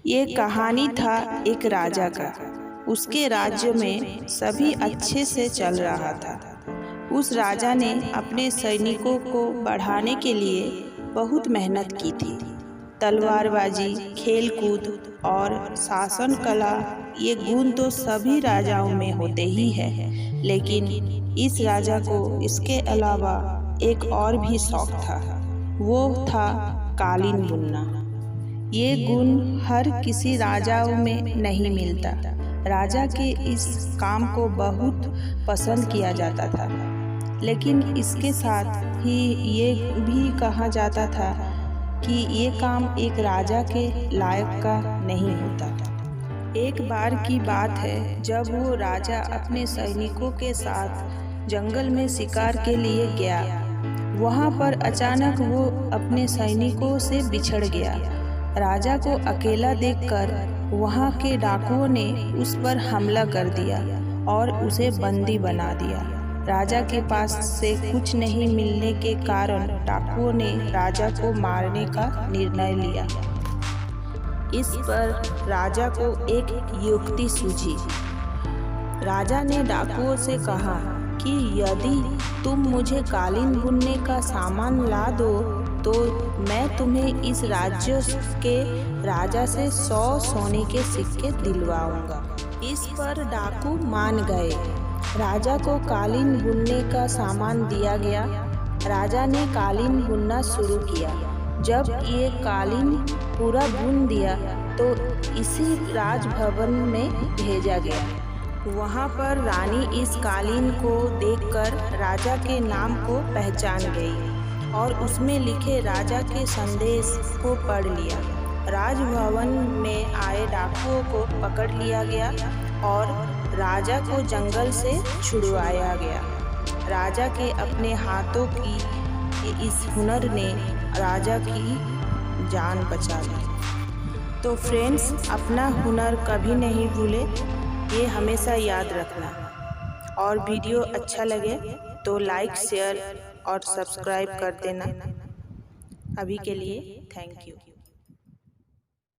ये कहानी था एक राजा का। उसके राज्य में सभी अच्छे से चल रहा था। उस राजा ने अपने सैनिकों को बढ़ाने के लिए बहुत मेहनत की थी। तलवारबाजी, खेलकूद और शासन कला, ये गुण तो सभी राजाओं में होते ही है। लेकिन इस राजा को इसके अलावा एक और भी शौक था। वो था कालीन बुनना। ये गुण हर किसी राजाओं में नहीं मिलता। राजा के इस काम को बहुत पसंद किया जाता था, लेकिन इसके साथ ही ये भी कहा जाता था कि ये काम एक राजा के लायक का नहीं होता। एक बार की बात है, जब वो राजा अपने सैनिकों के साथ जंगल में शिकार के लिए गया। वहाँ पर अचानक वो अपने सैनिकों से बिछड़ गया। राजा को अकेला देखकर वहाँ के डाकुओं ने उस पर हमला कर दिया और उसे बंदी बना दिया। राजा के पास से कुछ नहीं मिलने के कारण डाकुओं ने राजा को मारने का निर्णय लिया। इस पर राजा को एक युक्ति सूझी। राजा ने डाकुओं से कहा कि यदि तुम मुझे कालीन बुनने का सामान ला दो तो मैं तुम्हें इस राज्य के राजा से 100 सोने के सिक्के दिलवाऊंगा। इस पर डाकू मान गए। राजा को कालीन बुनने का सामान दिया गया। राजा ने कालीन बुनना शुरू किया। जब ये कालीन पूरा बुन दिया तो इसी राजभवन में भेजा गया। वहाँ पर रानी इस कालीन को देखकर राजा के नाम को पहचान गई और उसमें लिखे राजा के संदेश को पढ़ लिया। राजभवन में आए डाकुओं को पकड़ लिया गया और राजा को जंगल से छुड़वाया गया। राजा के अपने हाथों की इस हुनर ने राजा की जान बचा ली। तो फ्रेंड्स, अपना हुनर कभी नहीं भूले, ये हमेशा याद रखना। और वीडियो अच्छा लगे तो लाइक, शेयर और सब्सक्राइब कर देना। अभी के लिए थैंक यू।